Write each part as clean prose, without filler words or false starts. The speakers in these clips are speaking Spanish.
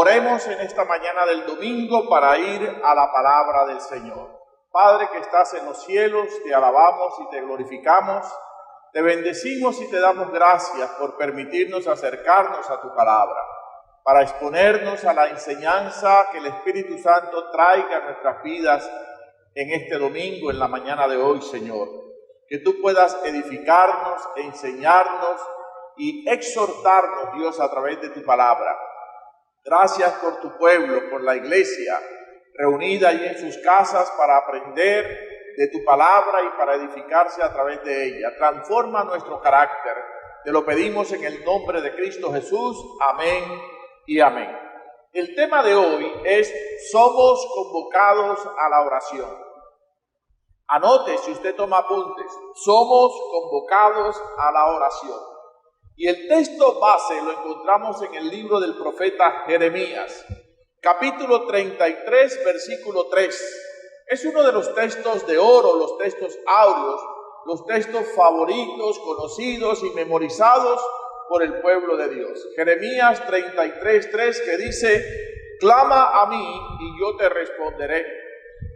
Oremos en esta mañana del domingo para ir a la palabra del Señor. Padre que estás en los cielos, te alabamos y te glorificamos, te bendecimos y te damos gracias por permitirnos acercarnos a tu palabra, para exponernos a la enseñanza que el Espíritu Santo traiga a nuestras vidas en este domingo, en la mañana de hoy, Señor. Que tú puedas edificarnos, enseñarnos y exhortarnos, Dios, a través de tu palabra. Gracias por tu pueblo, por la iglesia, reunida ahí en sus casas para aprender de tu palabra y para edificarse a través de ella. Transforma nuestro carácter. Te lo pedimos en el nombre de Cristo Jesús. Amén y amén. El tema de hoy es: somos convocados a la oración. Anote, si usted toma apuntes, somos convocados a la oración. Y el texto base lo encontramos en el libro del profeta Jeremías, capítulo 33, versículo 3. Es uno de los textos de oro, los textos áureos, los textos favoritos, conocidos y memorizados por el pueblo de Dios. Jeremías 33, 3, que dice: clama a mí y yo te responderé,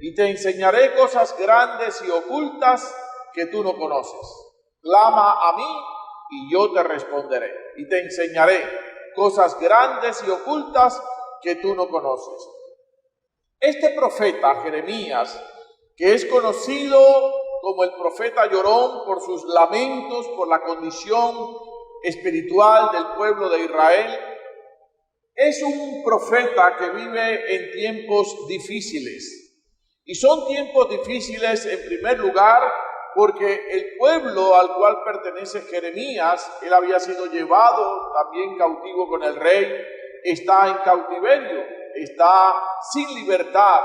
y te enseñaré cosas grandes y ocultas que tú no conoces. Clama a mí y yo te responderé, y te enseñaré cosas grandes y ocultas que tú no conoces. Este profeta Jeremías, que es conocido como el profeta llorón por sus lamentos, por la condición espiritual del pueblo de Israel, es un profeta que vive en tiempos difíciles. Y son tiempos difíciles en primer lugar porque el pueblo al cual pertenece Jeremías, él había sido llevado también cautivo con el rey, está en cautiverio, está sin libertad.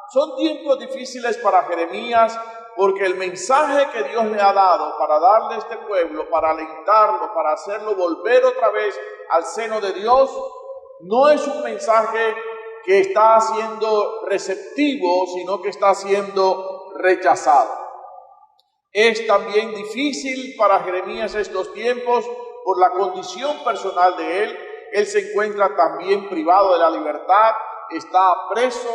Son tiempos difíciles para Jeremías porque el mensaje que Dios le ha dado para darle a este pueblo, para alentarlo, para hacerlo volver otra vez al seno de Dios, no es un mensaje que está siendo receptivo, sino que está siendo rechazado. Es también difícil para Jeremías estos tiempos por la condición personal de él. Él se encuentra también privado de la libertad, está preso,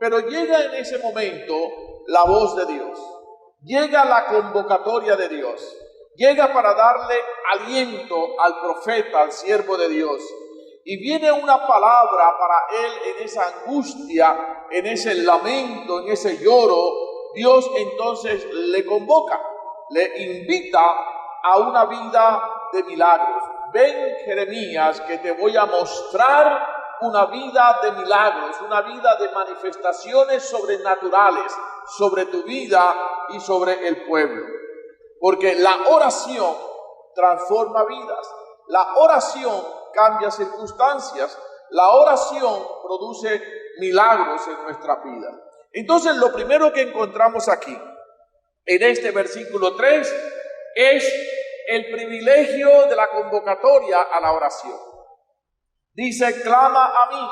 pero llega en ese momento la voz de Dios, llega la convocatoria de Dios, llega para darle aliento al profeta, al siervo de Dios, y viene una palabra para él en esa angustia, en ese lamento, en ese lloro. Dios entonces le convoca, le invita a una vida de milagros. Ven, Jeremías, que te voy a mostrar una vida de milagros, una vida de manifestaciones sobrenaturales sobre tu vida y sobre el pueblo. Porque la oración transforma vidas, la oración cambia circunstancias, la oración produce milagros en nuestra vida. Entonces, lo primero que encontramos aquí, en este versículo 3, es el privilegio de la convocatoria a la oración. Dice: clama a mí.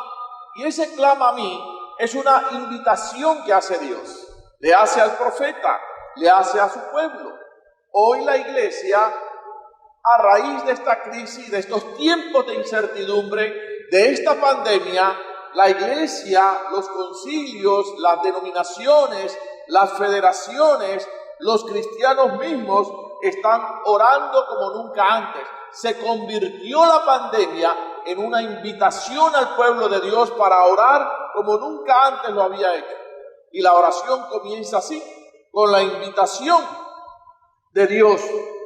Y ese clama a mí es una invitación que hace Dios. Le hace al profeta, le hace a su pueblo. Hoy la iglesia, a raíz de esta crisis, de estos tiempos de incertidumbre, de esta pandemia, la iglesia, los concilios, las denominaciones, las federaciones, los cristianos mismos están orando como nunca antes. Se convirtió la pandemia en una invitación al pueblo de Dios para orar como nunca antes lo había hecho. Y la oración comienza así, con la invitación de Dios,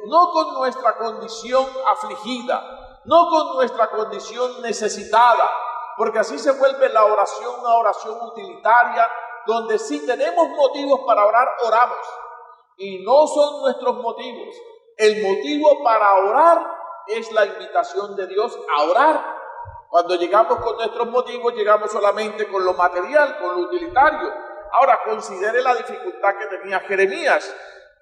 no con nuestra condición afligida, no con nuestra condición necesitada, porque así se vuelve la oración una oración utilitaria, donde si tenemos motivos para orar, oramos. Y no son nuestros motivos. El motivo para orar es la invitación de Dios a orar. Cuando llegamos con nuestros motivos, llegamos solamente con lo material, con lo utilitario. Ahora, considere la dificultad que tenía Jeremías.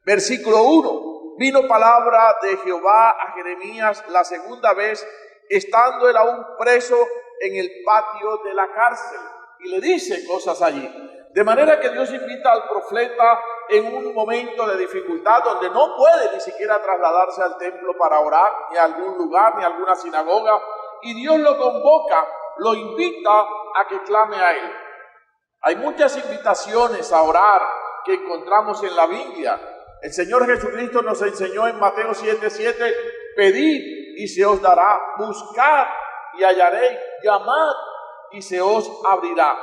Versículo 1. Vino palabra de Jehová a Jeremías la segunda vez, estando él aún preso en el patio de la cárcel, y le dice cosas allí. De manera que Dios invita al profeta en un momento de dificultad donde no puede ni siquiera trasladarse al templo para orar, ni a algún lugar, ni a alguna sinagoga, y Dios lo convoca, lo invita a que clame a Él. Hay muchas invitaciones a orar que encontramos en la Biblia. El Señor Jesucristo nos enseñó en Mateo 7:7, pedid y se os dará, buscad y hallaréis, llamad y se os abrirá.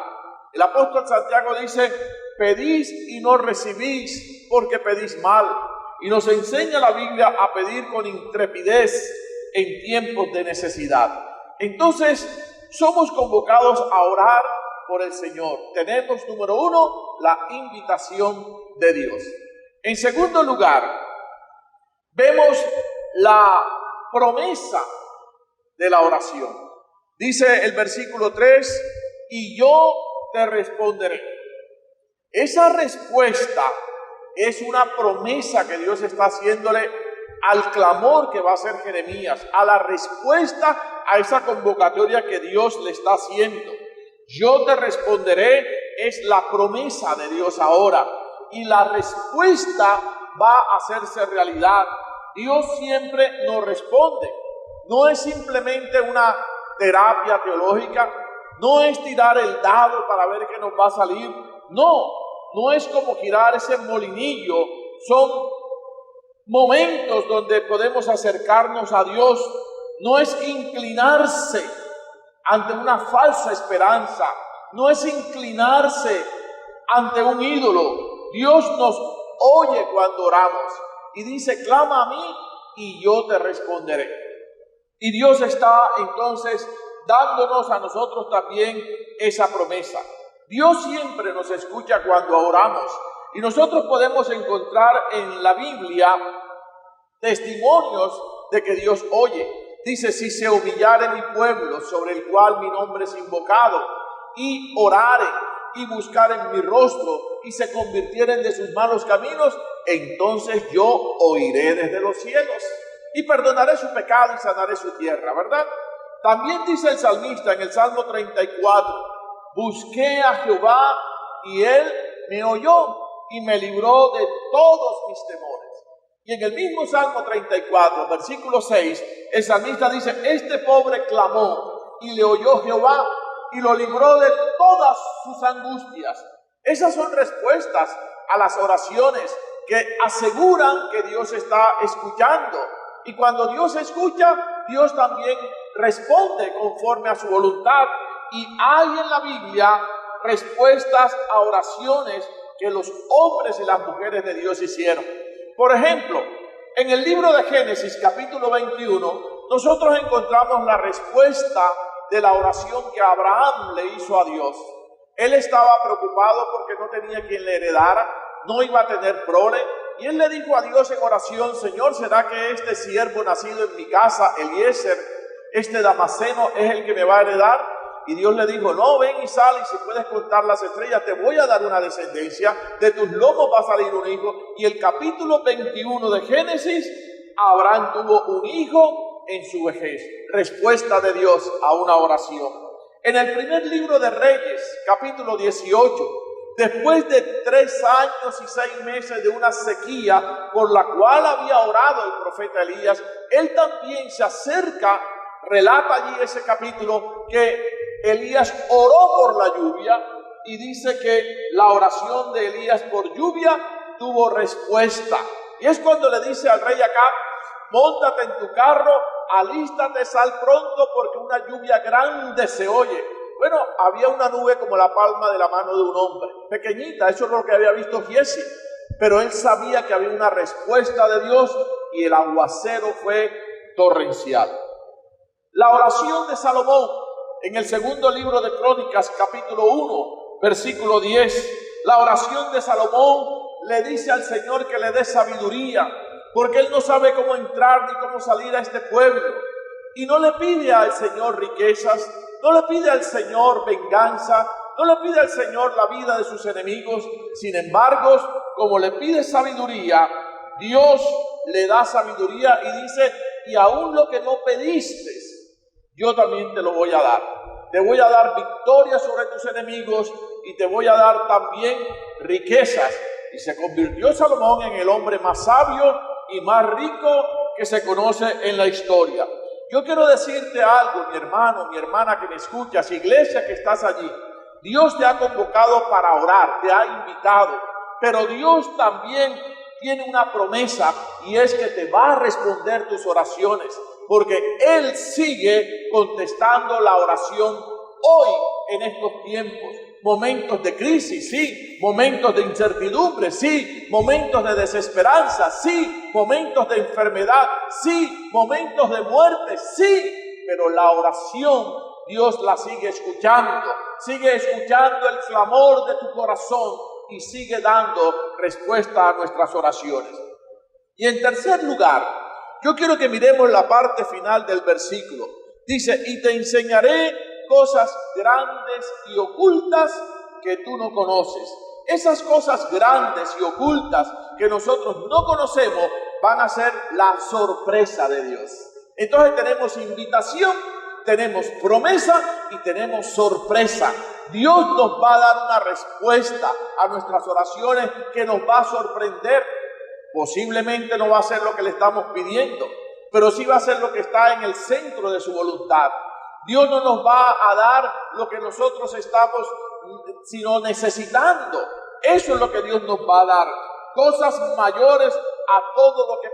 El apóstol Santiago dice, pedís y no recibís porque pedís mal. Y nos enseña la Biblia a pedir con intrepidez en tiempos de necesidad. Entonces, somos convocados a orar por el Señor. Tenemos, número uno, la invitación de Dios. En segundo lugar, vemos la promesa de la oración. Dice el versículo 3, y yo te responderé. Esa respuesta es una promesa que Dios está haciéndole al clamor que va a hacer Jeremías, a la respuesta a esa convocatoria que Dios le está haciendo. Yo te responderé es la promesa de Dios ahora, y la respuesta va a hacerse realidad. Dios siempre nos responde. No es simplemente una terapia teológica, no es tirar el dado para ver qué nos va a salir. No es como girar ese molinillo. Son momentos donde podemos acercarnos a Dios. No es inclinarse ante una falsa esperanza, no es inclinarse ante un ídolo. Dios nos oye cuando oramos y dice, clama a mí y yo te responderé. Y Dios está entonces dándonos a nosotros también esa promesa. Dios siempre nos escucha cuando oramos, y nosotros podemos encontrar en la Biblia testimonios de que Dios oye. Dice, si se humillare mi pueblo, sobre el cual mi nombre es invocado, y oraren y buscaren mi rostro, y se convirtieren de sus malos caminos, entonces yo oiré desde los cielos, y perdonaré su pecado y sanaré su tierra, ¿verdad? También dice el salmista en el Salmo 34, busqué a Jehová, y Él me oyó, y me libró de todos mis temores. Y en el mismo Salmo 34, versículo 6, el salmista dice, este pobre clamó y le oyó Jehová y lo libró de todas sus angustias. Esas son respuestas a las oraciones que aseguran que Dios está escuchando. Y cuando Dios escucha, Dios también responde conforme a su voluntad. Y hay en la Biblia respuestas a oraciones que los hombres y las mujeres de Dios hicieron. Por ejemplo, en el libro de Génesis, capítulo 21, nosotros encontramos la respuesta de la oración que Abraham le hizo a Dios. Él estaba preocupado porque no tenía quien le heredara, no iba a tener prole, y él le dijo a Dios en oración, Señor, ¿será que este siervo nacido en mi casa, Eliezer, este damaseno, es el que me va a heredar? Y Dios le dijo, no, ven y sal, y si puedes contar las estrellas, te voy a dar una descendencia, de tus lomos va a salir un hijo. Y el capítulo 21 de Génesis, Abraham tuvo un hijo en su vejez. Respuesta de Dios a una oración. En el primer libro de Reyes, capítulo 18, después de 3 años y 6 meses de una sequía por la cual había orado el profeta Elías, él también se acerca, relata allí ese capítulo, que Elías oró por la lluvia, y dice que la oración de Elías por lluvia tuvo respuesta. Y es cuando le dice al rey Acab, móntate en tu carro, alístate, sal pronto, porque una lluvia grande se oye. Bueno, había una nube como la palma de la mano de un hombre, pequeñita, eso es lo que había visto Giesi, pero él sabía que había una respuesta de Dios, y el aguacero fue torrencial. La oración de Salomón, en el segundo libro de Crónicas, capítulo 1, versículo 10, la oración de Salomón le dice al Señor que le dé sabiduría, porque él no sabe cómo entrar ni cómo salir a este pueblo. Y no le pide al Señor riquezas, no le pide al Señor venganza, no le pide al Señor la vida de sus enemigos. Sin embargo, como le pide sabiduría, Dios le da sabiduría y dice, y aún lo que no pediste, yo también te lo voy a dar. Te voy a dar victoria sobre tus enemigos y te voy a dar también riquezas. Y se convirtió Salomón en el hombre más sabio y más rico que se conoce en la historia. Yo quiero decirte algo, mi hermano, mi hermana que me escuchas, iglesia que estás allí. Dios te ha convocado para orar, te ha invitado, pero Dios también tiene una promesa y es que te va a responder tus oraciones, porque Él sigue contestando la oración hoy en estos tiempos. Momentos de crisis, sí. Momentos de incertidumbre, sí. Momentos de desesperanza, sí. Momentos de enfermedad, sí. Momentos de muerte, sí. Pero la oración, Dios la sigue escuchando el clamor de tu corazón y sigue dando respuesta a nuestras oraciones. Y en tercer lugar, yo quiero que miremos la parte final del versículo. Dice, y te enseñaré cosas grandes y ocultas que tú no conoces. Esas cosas grandes y ocultas que nosotros no conocemos van a ser la sorpresa de Dios. Entonces tenemos invitación, tenemos promesa y tenemos sorpresa. Dios nos va a dar una respuesta a nuestras oraciones que nos va a sorprender. Posiblemente no va a ser lo que le estamos pidiendo, pero sí va a ser lo que está en el centro de su voluntad. Dios no nos va a dar lo que nosotros estamos sino necesitando. Eso es lo que Dios nos va a dar. Cosas mayores a todo lo que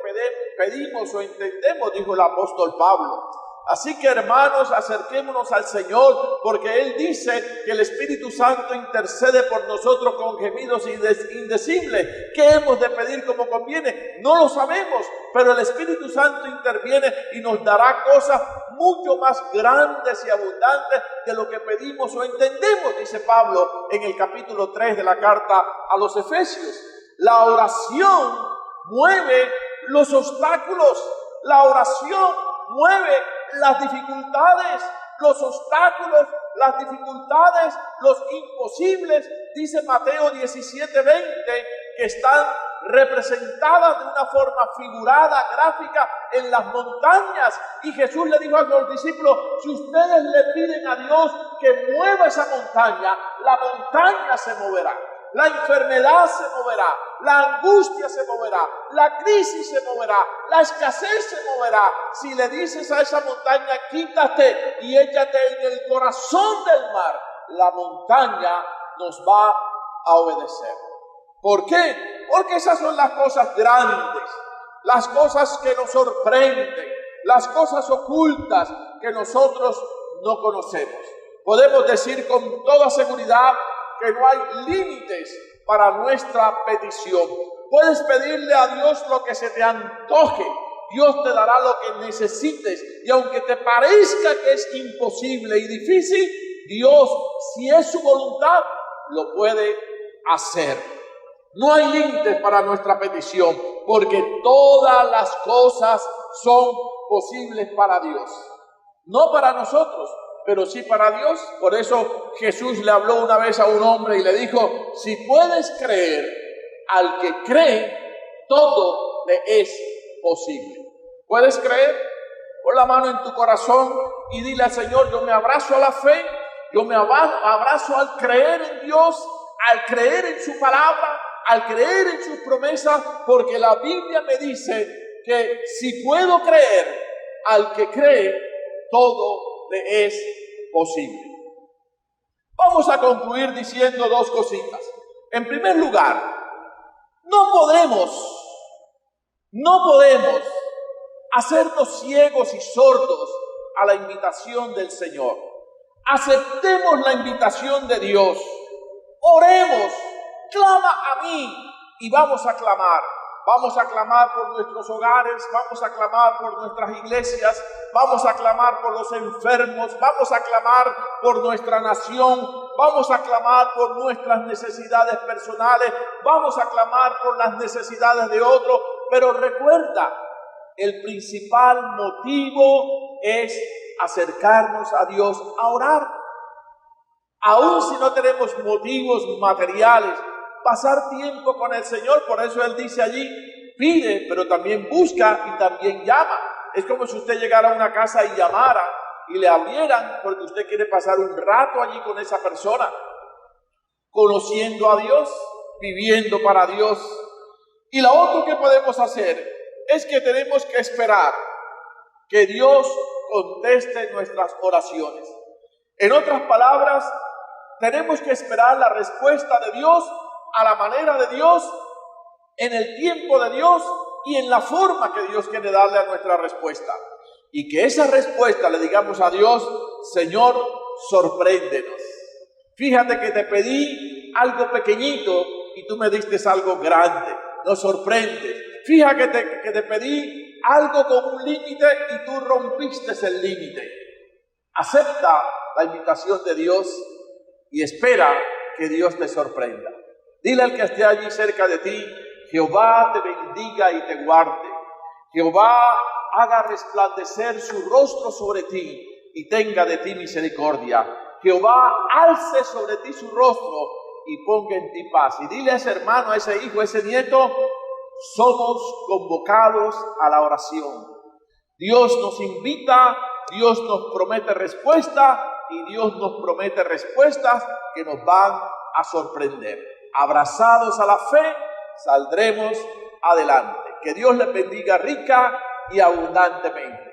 pedimos o entendemos, dijo el apóstol Pablo. Así que, hermanos, acerquémonos al Señor, porque Él dice que el Espíritu Santo intercede por nosotros con gemidos indecibles. ¿Qué hemos de pedir como conviene? No lo sabemos, pero el Espíritu Santo interviene y nos dará cosas mucho más grandes y abundantes de lo que pedimos o entendemos, dice Pablo en el capítulo 3 de la carta a los Efesios. La oración mueve los obstáculos, la oración mueve las dificultades, los obstáculos, las dificultades, los imposibles, dice Mateo 17:20, que están representadas de una forma figurada, gráfica, en las montañas. Y Jesús le dijo a los discípulos, si ustedes le piden a Dios que mueva esa montaña, la montaña se moverá. La enfermedad se moverá, la angustia se moverá, la crisis se moverá, la escasez se moverá. Si le dices a esa montaña, quítate y échate en el corazón del mar, la montaña nos va a obedecer. ¿Por qué? Porque esas son las cosas grandes, las cosas que nos sorprenden, las cosas ocultas que nosotros no conocemos. Podemos decir con toda seguridad que no hay límites para nuestra petición. Puedes pedirle a Dios lo que se te antoje. Dios te dará lo que necesites. Y aunque te parezca que es imposible y difícil, Dios, si es su voluntad, lo puede hacer. No hay límites para nuestra petición, porque todas las cosas son posibles para Dios. No para nosotros, pero sí para Dios. Por eso Jesús le habló una vez a un hombre y le dijo, si puedes creer, al que cree, todo le es posible. ¿Puedes creer? Pon la mano en tu corazón y dile al Señor, yo me abrazo a la fe, yo me abrazo al creer en Dios, al creer en su palabra, al creer en sus promesas, porque la Biblia me dice que si puedo creer, al que cree, todo le es posible. Vamos a concluir diciendo dos cositas. En primer lugar, no podemos hacernos ciegos y sordos a la invitación del Señor. Aceptemos la invitación de Dios. Oremos, clama a mí y vamos a clamar. Vamos a clamar por nuestros hogares, vamos a clamar por nuestras iglesias, vamos a clamar por los enfermos, vamos a clamar por nuestra nación, vamos a clamar por nuestras necesidades personales, vamos a clamar por las necesidades de otros. Pero recuerda, el principal motivo es acercarnos a Dios a orar. Aun si no tenemos motivos materiales, pasar tiempo con el Señor. Por eso Él dice allí, pide, pero también busca y también llama. Es como si usted llegara a una casa y llamara y le abrieran, porque usted quiere pasar un rato allí con esa persona, conociendo a Dios, viviendo para Dios. Y lo otro que podemos hacer es que tenemos que esperar que Dios conteste nuestras oraciones. En otras palabras, tenemos que esperar la respuesta de Dios a la manera de Dios, en el tiempo de Dios y en la forma que Dios quiere darle a nuestra respuesta. Y que esa respuesta le digamos a Dios: Señor, sorpréndenos. Fíjate que te pedí algo pequeñito y tú me diste algo grande. Nos sorprendes. Fíjate que te pedí algo con un límite y tú rompiste el límite. Acepta la invitación de Dios y espera que Dios te sorprenda. Dile al que esté allí cerca de ti: Jehová te bendiga y te guarde. Jehová haga resplandecer su rostro sobre ti y tenga de ti misericordia. Jehová alce sobre ti su rostro y ponga en ti paz. Y dile a ese hermano, a ese hijo, a ese nieto: somos convocados a la oración. Dios nos invita, Dios nos promete respuesta y Dios nos promete respuestas que nos van a sorprender. Abrazados a la fe, saldremos adelante. Que Dios les bendiga rica y abundantemente.